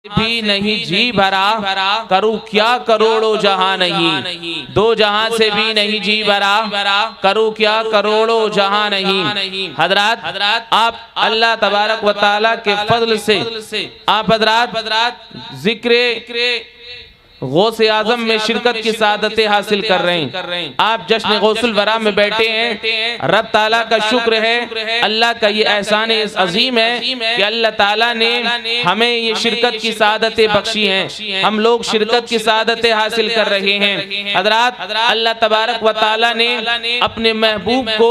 भी नहीं जी भरा, करूँ क्या करोड़ों जहां नहीं। दो जहां से भी नहीं जी भरा, करूँ क्या करोड़ों जहां नहीं। हजरात आप अल्लाह तबारक व तआला के फजल से आप हजरात जिक्र गौसे आजम में शिरकत की सादतें हासिल कर रहे हैं। आप जश्न गौसुल वरा में बैठे हैं। रब ताला का शुक्र है, अल्लाह का ये एहसान अजीम है कि अल्लाह ताला ने हमें ये शिरकत की सादतें बख्शी हैं। हम लोग शिरकत की सादतें हासिल कर रहे हैं। हजरात अल्लाह तबारक व तआला ने अपने महबूब को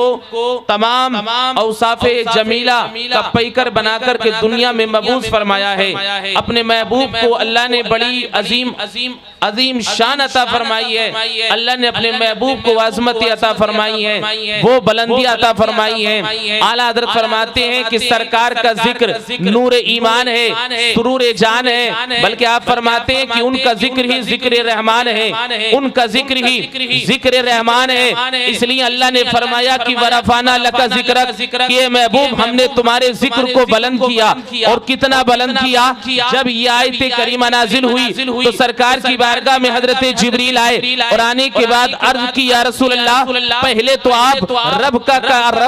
तमाम औसाफे जमीला का पैकर बनाकर के दुनिया में मबूस फरमाया है। अपने महबूब को अल्लाह ने बड़ी अजीम शान अता फरमाई है। अल्लाह ने अपने महबूब को आज़मत अता फरमाई है, वो बुलंदी अता फरमाई है। आला हज़रत फरमाते हैं कि सरकार का जिक्र नूर ईमान है, सुरूर जान है। बल्कि आप फरमाते हैं कि उनका जिक्र ही जिक्र रहमान है, उनका जिक्र ही जिक्र रहमान है। इसलिए अल्लाह ने फरमाया कि वरफाना लका जिक्रक, कि महबूब हमने तुम्हारे जिक्र को बुलंद किया। और कितना बुलंद किया, जब ये आयत करीमा नाजिल हुई तो सरकार की बारगाह में हजरत जिब्रील आए और आने के बाद अर्ज की या रसूल अल्लाह, पहले तो आप रब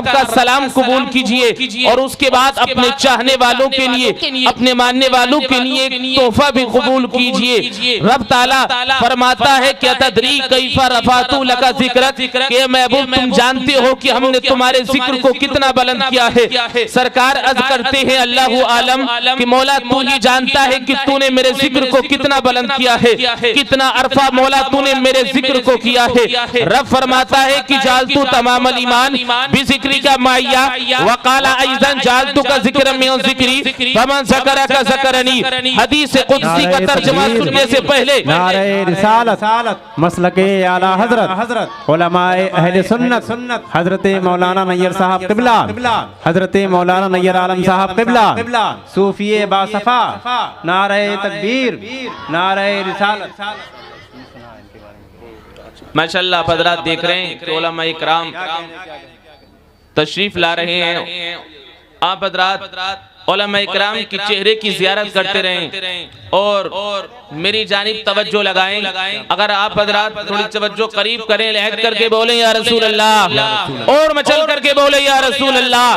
का सलाम कबूल कीजिए और उसके बाद अपने चाहने वालों के लिए, अपने मानने वालों के लिए एक तोहफा भी कबूल कीजिए। रब ताला फरमाता है कि तदरी कैफा रफातु लका जिक्रक, के महबूब तुम जानते हो कि हमने तुम्हारे जिक्र को कितना बुलंद किया है। सरकार अर्ज करते हैं अल्लाहु आलम कि मौला तू ही जानता है कि तूने मेरे जिक्र को कितना बुलंद किया है, कितना अरफा मौला तूने मेरे जिक्र को किया है। रब फरमाता है कि जालतू तमामल ईमान बिजिक्री का माया वकाला ऐज़न जालतू का जिक्र में जिक्री फमन ज़करा का ज़करनी। हदीस कुदसी का तर्जुमा सुनने से पहले नारे रिसालत मसलके आला हजरत उलमाए अहले सुन्नत हजरत मौलाना नैयर साहब क़िबला, हजरत मौलाना नैयर आलम साहब क़िबला, सूफिये बासफा, नारे तकबीर, नारे रिसालत। माशाअल्लाह हज़रात देख रहे हैं कि उलमा इकराम तशरीफ ला रहे हैं। आप हज़रात उलमा इकराम की चेहरे की ज़ियारत करते रहें और मेरी जानिब तवज्जो लगाएं। अगर आप हज़रात थोड़ी तवज्जो करीब करें, लहक करके बोले या रसूल अल्लाह, और मचल करके बोले या रसूल अल्लाह।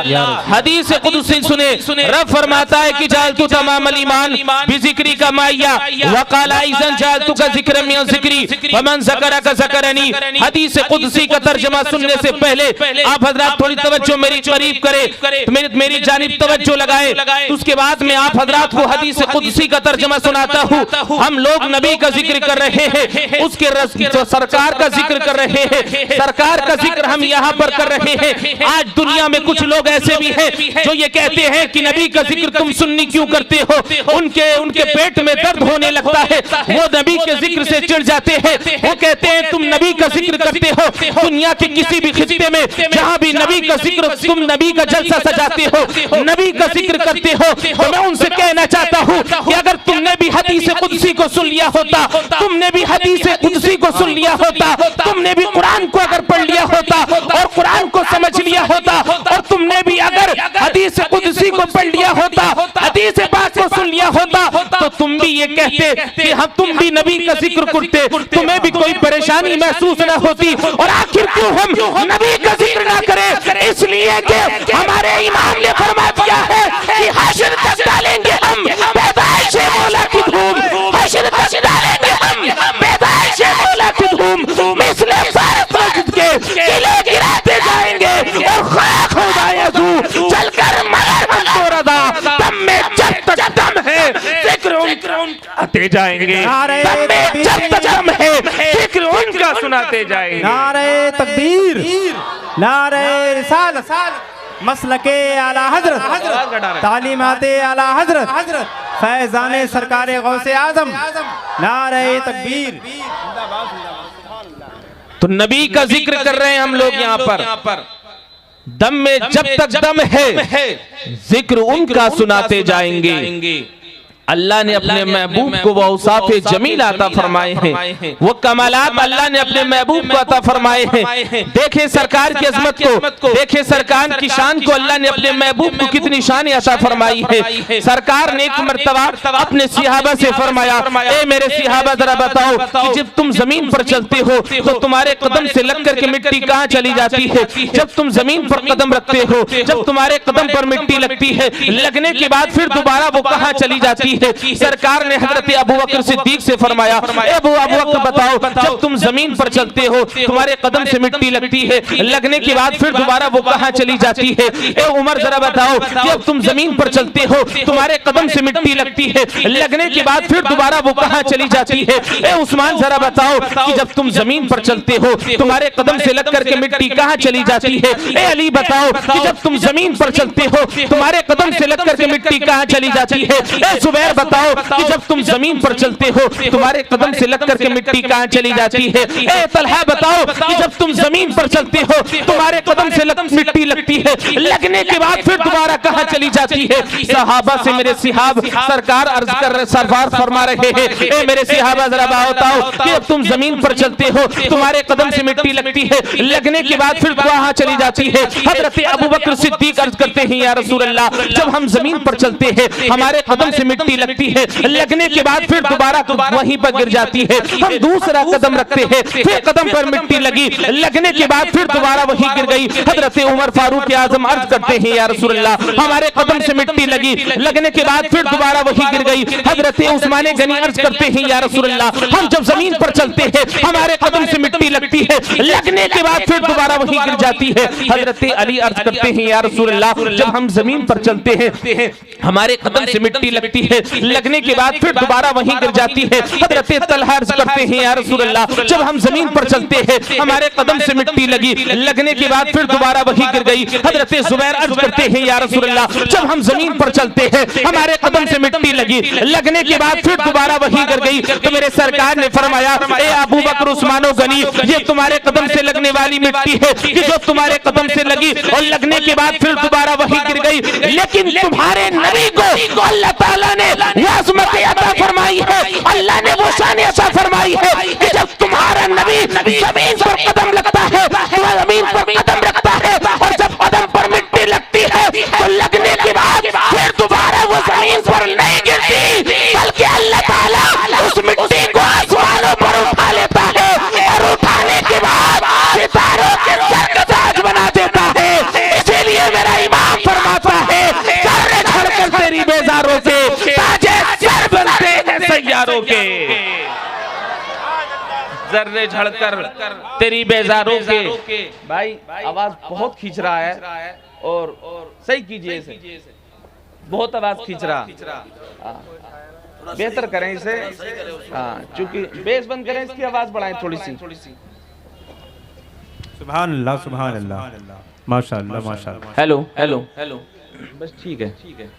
हदीस कुदसी सुने, रब फरमाता है कि जालतु तमामल ईमान बिजिक्री का माया वकाला ऐज़न जालतु का जिक्र में जिक्री फमन ज़करा का ज़करनी। हदीस कुदसी का तर्जुमा सुनने से पहले आप हज़रात थोड़ी तवज्जो मेरी करीब करें, मेरी जानिब तवज्जो लगाएं। उसके बाद में आप हज़रात को हदीस कुदसी का तर्जुमा सुनाता हूँ। हम लोग नबी का जिक्र कर रहे हैं, उसके सरकार का जिक्र कर रहे हैं, सरकार का जिक्र हम यहाँ पर कर रहे हैं। आज दुनिया में कुछ लोग ऐसे भी हैं जो ये कहते हैं कि नबी का जिक्र तुम सुन्नी क्यों करते हो, उनके पेट में दर्द होने लगता है, वो नबी के जिक्र से चिढ़ जाते हैं। वो कहते हैं तुम नबी का जिक्र करते हो, दुनिया के किसी भी खित्ते में जहाँ भी नबी का जिक्र, तुम नबी का जलसा सजाते हो, नबी का जिक्र करते हो। तो मैं उनसे कहना चाहता हूँ कि अगर तुमने भी हदीस कुदसी को सुन लिया होता, तुमने भी हदीस कुदसी को सुन लिया होता, तुमने भी कुरान को अगर पढ़ लिया होता और कुरान को समझ लिया होता, और तुमने भी अगर हदीस कुदसी को पढ़ लिया होता, हदीस पाक को सुन लिया होता, तो तुम भी ये कहते कि हम तुम भी नबी का जिक्र करते, तुम्हें भी कोई परेशानी महसूस न होती। और आखिर क्यों हम नबी का जिक्र ना करें? इसलिए कि हमारे इमाम ने फरमा दिया है कि हश्र तक डालेंगे हम पैदाइश मौला की धूम, हश्र तक डालेंगे हम पैदाइश मौला की धूम। मिस्ले भारत मस्जिद के किले गिराते जाएंगे और खाक हो जाएगा चलकर मगर हम तो रज़ा, दम में जब तक दम है जिक्र उनका आते जाएंगे, दम में जब तक दम है जिक्र उनका सुनाते जाएंगे। नारे तकबीर, नारे रिसालत मसलके आला हजरत, तालीमाते आला हजरत, फैज़ाने सरकारे गौसे आज़म, नारे तकबीर। तो नबी का जिक्र कर रहे हैं हम लोग यहाँ पर। दम में जब तक दम है जिक्र उनका सुनाते जाएंगे। अल्लाह ने अपने महबूब को वो औसाफ जमील अता फरमाए हैं, वो कमालात अल्लाह ने अपने महबूब को अता फरमाए हैं। देखे सरकार की अजमत को, देखे सरकार की शान को अल्लाह ने अपने महबूब को कितनी शान अता फरमाई है। सरकार ने एक मर्तबा अपने सिहाबा से फरमाया, ए मेरे सिहाबा जरा बताओ कि जब तुम जमीन पर चलते हो तो तुम्हारे कदम से लग करके मिट्टी कहाँ चली जाती है? जब तुम जमीन पर कदम रखते हो, जब तुम्हारे कदम पर मिट्टी लगती है, लगने के बाद फिर दोबारा वो कहाँ चली जाती है? सरकार ने हजरत अबू बकर सिद्दीक से फरमाया, अबू बकर बताओ, जब तुम जमीन पर चलते हो तुम्हारे कदम से मिट्टी लगती है, लगने के बाद फिर दोबारा वो कहाँ चली जाती है? ए उमर जरा बताओ, जब तुम जमीन पर चलते हो तुम्हारे कदम से मिट्टी लगती है, लगने के बाद फिर दोबारा वो कहाँ चली जाती है? ए उस्मान जरा बताओ कि जब तुम जमीन पर चलते हो तुम्हारे कदम से लग करके मिट्टी कहाँ चली जाती है? ए अली बताओ कि जब तुम जमीन पर चलते हो तुम्हारे कदम से लग करके मिट्टी कहाँ चली जाती है? ए जुबैर बताओ कि जब तुम जमीन पर चलते हो तुम्हारे कदम से लग करके मिट्टी कहाँ चली जाती है? ए तलहा बताओ कि जब तुम जमीन पर चलते हो तुम्हारे कदम से मिट्टी लगती है, लगने के बाद फिर दोबारा कहाँ चली जाती है? सहाबा से मेरे सिहाब सरकार अर्ज कर रहे, सरकार फरमा रहे हैं, ए मेरे सिहाबा जरा बताओ कि जब तुम जमीन पर चलते हो तुम्हारे कदम से मिट्टी लगती है, लगने के बाद फिर कहाँ चली जाती है? हजरत अबू बकर सिद्दीक अर्ज करते हैं, या रसूल अल्लाह, जब हम जमीन पर चलते हैं हमारे कदम से मिट्टी लगती है, लगने के बाद फिर दोबारा वहीं पर गिर जाती है। हम दूसरा कदम रखते हैं, फिर कदम पर मिट्टी लगी, लगने के बाद फिर दोबारा वहीं गिर गई। हजरत उमर फारूक आजम अर्ज करते हैं, या रसूल अल्लाह, हमारे कदम से मिट्टी लगी, लगने के बाद फिर दोबारा वहीं गिर गई। हजरत उस्मान गनी अर्ज करते हैं, या रसूल अल्लाह, हम जब जमीन पर चलते हैं हमारे कदम से मिट्टी लगती है, लगने के बाद फिर दोबारा वहीं गिर जाती है। हजरत अली अर्ज करते हैं, या रसूल अल्लाह, जब हम जमीन पर चलते हैं हमारे कदम से मिट्टी लगती है, लगने के बाद फिर दोबारा वहीं गिर जाती है। हजरत तलहा अर्ज करते हैं, या रसूल अल्लाह, जब हम जमीन पर चलते हैं हमारे कदम से मिट्टी लगी, लगने के बाद फिर दोबारा वहीं गिर गई। हजरत जुबैर अर्ज करते हैं, या रसूल अल्लाह, जब हम जमीन पर चलते हैं हमारे कदम से मिट्टी लगी, लगने के बाद फिर दोबारा वहीं गिर गई। तो मेरे सरकार ने फरमाया, ए अबू बकर उस्मान गनी, ये तुम्हारे कदम से लगने वाली मिट्टी है कि जो तुम्हारे कदम से लगी और लगने के बाद फिर दोबारा वहीं गिर गई, लेकिन तुम्हारे नबी को अल्लाह ताला ने अज़मत अता फरमाई है, अल्लाह ने वो शान अता फरमाई है कि जब तुम्हारा नबी जमीन पर कदम लगता है, जमीन पर कदम रखता है, और जब कदम पर मिट्टी लगती है तो लगने के बाद फिर दोबारा वो जमीन पर नहीं गिरती, बल्कि अल्लाह ताला उस मिट्टी को आसमानों पर उठा लेता है और उठाने के बाद सितारों के सर का ताज बना देता है। इसीलिए मेरा इमाम फरमाता है, जर्रे झड़कर तेरी बेजारों के ताजे सर बनते हैं सैयारों के, जर्रे झड़कर तेरी बेजारों के। भाई आवाज बहुत खींच रहा है और सही कीजिए इसे, बहुत आवाज खींच रहा, बेहतर करें इसे, चूंकि बेस बंद करें, इसकी आवाज बढ़ाएं थोड़ी सी। सुभान अल्लाह, सुभान अल्लाह, माशाअल्लाह, माशाअल्लाह। हेलो हेलो हेलो, बस ठीक है।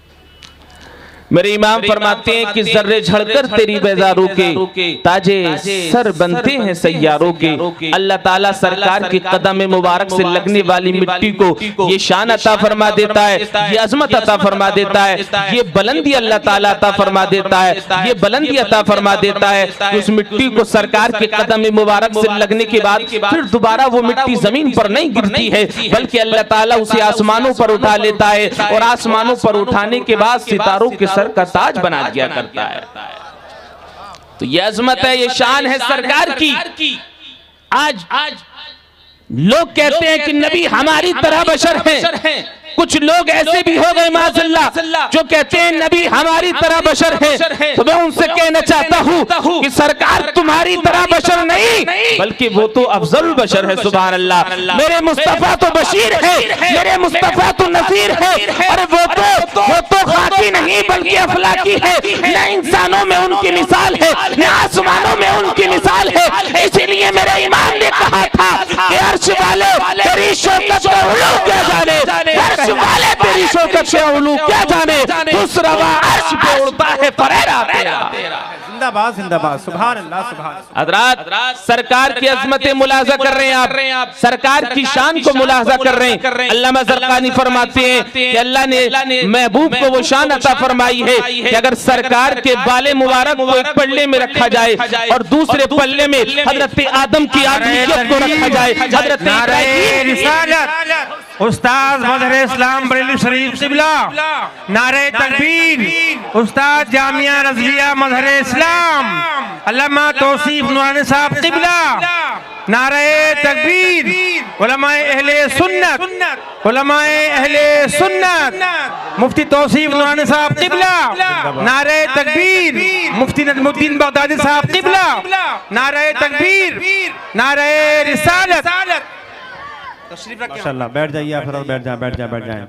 मेरे इमाम फरमाते हैं कि जर्रे झड़कर तेरी बेजारों के ताजे सर बनते हैं सैयारों के। अल्लाह ताला सरकार के कदम मुबारक से लगने वाली मिट्टी को ये शान अता फरमा देता है, ये अजमत अता फरमा देता है, ये बुलंदी अल्लाह ताला अता फरमा देता है, ये बुलंदी अता फरमा देता है कि उस मिट्टी को सरकार के कदम मुबारक से लगने के बाद फिर दोबारा वो मिट्टी जमीन पर नहीं गिरती है, बल्कि अल्लाह ताला उसे आसमानों पर उठा लेता है और आसमानों पर उठाने के बाद सितारों के सर का ताज बना दिया करता है। तो ये अजमत है, ये शान है सरकार की। आज लोग कहते हैं कि नबी हमारी तरह बशर हैं। कुछ लोग ऐसे भी हो गए माज़अल्लाह जो कहते हैं नबी हमारी तरह बशर है। तो मैं उनसे कहना चाहता हूँ कि सरकार तुम्हारी तरह बशर नहीं, बल्कि वो तो अफजल बशर है। सुभान अल्लाह, मेरे मुस्तफा तो बशीर है, मेरे मुस्तफा तो नज़ीर है, अरे वो तो खाकी नहीं बल्कि अफलाकी है। न इंसानों में उनकी मिसाल है, न आसमानों में उनकी मिसाल है। इसीलिए मेरे इमाम ने कहा था कि अर्श वाले तेरी शौकत का उलू क्या जाने, अर्श वाले तेरी शौकत का उलू क्या जाने, दूसरा अर्श पे उड़ता है फरेरा तेरा। जिंदाबाद सुभान अल्लाह सुभान हजरात सरकार की अजमत मुलाजा कर रहे हैं आप, सरकार की शान को मुलाजा कर रहे हैं। अल्लामा ज़रक़ानी फरमाते हैं कि अल्लाह ने महबूब को वो शान अता फरमाई है कि अगर सरकार के बाले मुबारक को एक पल्ले में रखा जाए और दूसरे पल्ले में हजरत आदम की आदमियत को रखा जाए, हजरत उस्ताद मजहर इस्लाम बरेली शरीफ क़िबला, नारे तकबीर, उस्ताद जामिया रज़विया मजहर इस्लाम अल्लामा तौसीफ नूरानी साहब क़िबला, नारे तकबीर, उलमाए अहले सुन्नत, उलमाए अहले सुन्नत, मुफ्ती तौसीफ नूरानी साहब क़िबला, नारे तकबीर, मुफ्ती नजमुद्दीन बगदादी साहब क़िबला, नारे तकबीर, नारे रिसालत। माशाअल्लाह बैठ जाइए आप, बैठ जाए।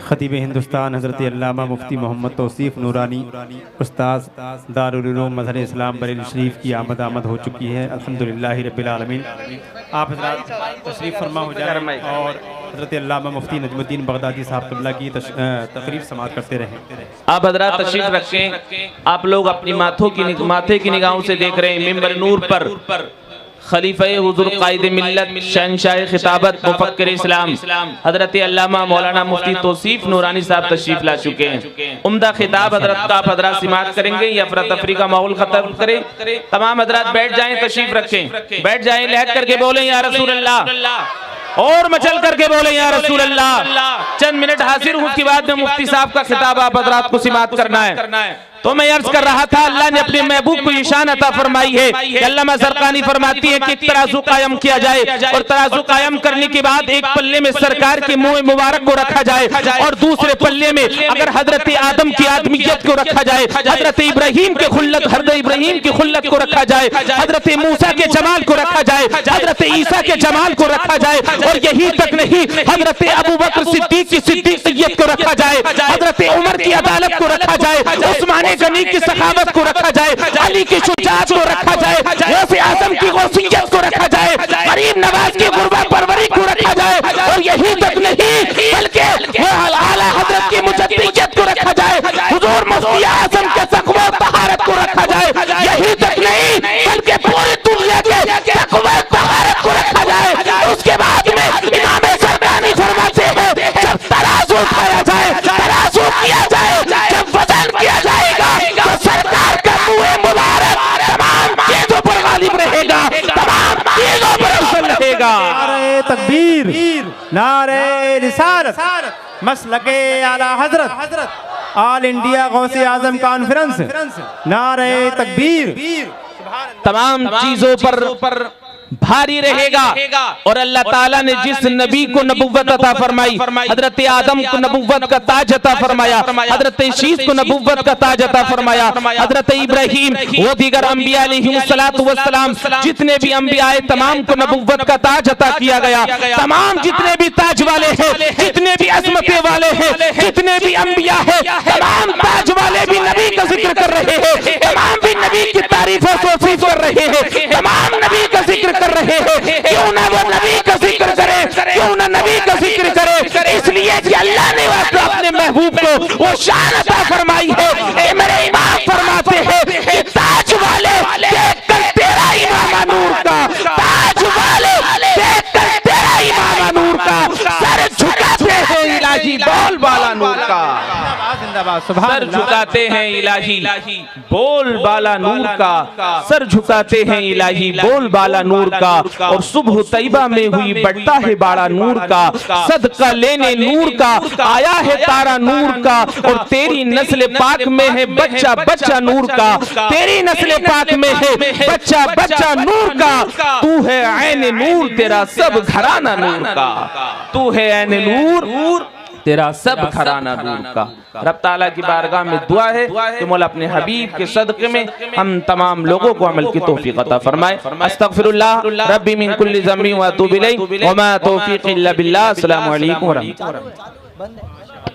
खतीब हिंदुस्तान हज़रत अल्लामा मुफ्ती मोहम्मद तौसीफ नूरानी उस्ताद दारुल उलूम मज़हर इस्लाम बरेली शरीफ की आमद हो चुकी है अल्हम्दुलिल्लाह रब्बिल आलमीन। आप हज़रात तशरीफ़ फरमा हो जाए और हज़रत अल्लामा मुफ्ती नजमुद्दीन बगदादी साहब क़िबला की तकरीर समाअत करते रहें। आप हजरात तशरीफ रखें। आप लोग अपनी माथे की निगाहों से देख रहे हैं मिंबर नूर पर खलीफा हुज़ूर कायद मिल्लत शहंशाह खिताबत मुफक्किर इस्लाम हजरत अल्लामा मौलाना मुफ्ती तौसीफ नूरानी साहब तशरीफ ला चुके हैं। उम्दा खिताब हजरत का आप हजरात समाअत करेंगे या अफरा तफरी का माहौल खत्म करें। तमाम हजरात बैठ जाएं, तशरीफ रखें, बैठ जाएं, लहट करके बोलें या रसूल अल्लाह और मचल करके बोले या रसूल अल्लाह। चंद मिनट हाजिर हूँ, उसके बाद में मुफ्ती साहब का खिताब आप हजरात को समाअत करना है। तो मैं अर्ज कर रहा था अल्लाह ने अपने महबूब को निशान अता फरमाई है कि अल्लामा ज़रक़ानी फरमाती है कि तराजू कायम किया जाए और तराजू कायम करने के बाद एक पल्ले में सरकार के मुंह मुबारक को रखा जाए और दूसरे पल्ले में अगर हजरत आदम की आदमियत को रखा जाए, हजरत इब्राहीम के खुल्लत को रखा जाए, हजरत मूसा के जमाल को रखा जाए, हजरत ईसा के जमाल को रखा जाए और यही तक नहीं हजरत अबू बकर सिद्दीक की सिद्दीकियत को रखा जाए, हजरत उमर की अदालत को रखा जाए, उस्मान गनी की सखावत को रखा जाए, अली की शुजाअत को रखा जाए, गौसे आज़म की गौसियत को रखा जाए, गरीब नवाज की गुरबा परवरी को रखा जाए और यही तक नहीं बल्कि आला हजरत की मुजद्दिदियत को रखा जाए, हुजूर मुफ्ती आज़म के तक़वा और तहारत को रखा जाए, यही तक नहीं बल्कि पूरी दुनिया के तक़वा और तहारत को रखा जाए। उसके बाद में इमाम ज़रक़ानी फरमाते हैं जब तराजू उठाया जाए, तराजू किया जाए, जब वज़न किया जाएगा तो सरकार का मुँह मुबारक तमाम चीजों पर गालिब रहेगा, तमाम चीजों पर अव्वल रहेगा। नारे तकबीर, नारे रिसालत, मसलके आला हजरत, ऑल इंडिया गौसे आजम कॉन्फ्रेंस, नारे तकबीर तमाम चीजों पर भारी रहेगा। और अल्लाह ताला ने जिस नबी को नबुव्वत अता फरमाई, हजरत आदम को नबुव्वत का ताज अता फरमाया, हजरत शीश को नबुव्वत का ताज अता फरमाया, हजरत इब्राहीम वो दीगर अंबिया अलैहिमुस्सलातु वस्सलाम जितने भी अंबिया आए तमाम को नबुव्वत का ताज अता किया गया। तमाम जितने भी ताज वाले हैं, जितने भी अज़मतें वाले हैं, जितने भी अंबिया हैं, तमाम ताज वाले भी नबी का जिक्र कर रहे हैं, तमाम भी नबी की तारीफ और तौसीफ कर रहे हैं, तमाम नबी का जिक्र कर रहे हैं। क्यों ना वो नबी का जिक्र करे, क्यों ना नबी का जिक्र करे, इसलिए कि अल्लाह ने अपने महबूब को वो शान अता फरमाई है। मेरे इमाम फरमाते हैं कि ताज वाले देखकर तेरा इमाम नूर का, ताज वाले देखकर तेरा इमाम नूर का सर झुकाते हैं इलाही बोल बाला नूर का, सर झुकाते हैं इलाही बोल बाला नूर का, सर झुकाते हैं इलाही बोल बाला नूर का। और सुबह तैबा में हुई बढ़ता है बाड़ा नूर का, सदका लेने नूर का आया है तारा नूर का। और तेरी नस्ल पाक में है बच्चा बच्चा नूर का, तेरी नस्ल पाक में है बच्चा बच्चा नूर का। तू है ऐन नूर तेरा सब घराना नूर का, तू है ऐन नूर तेरा सब घराना नूर का। रब ताला की बारगाह में दुआ है कि मौला अपने हबीब के सदक़े में हम तमाम लोगों को अमल की तौफीक अता फरमाए। अस्तगफिरुल्लाह रब्बी मिन कुल्ली ज़म्बी व अतूबु इलैहि व मा तौफीक़ी इल्ला बिल्लाह। अस्सलामु अलैकुम व रहमतुल्लाह।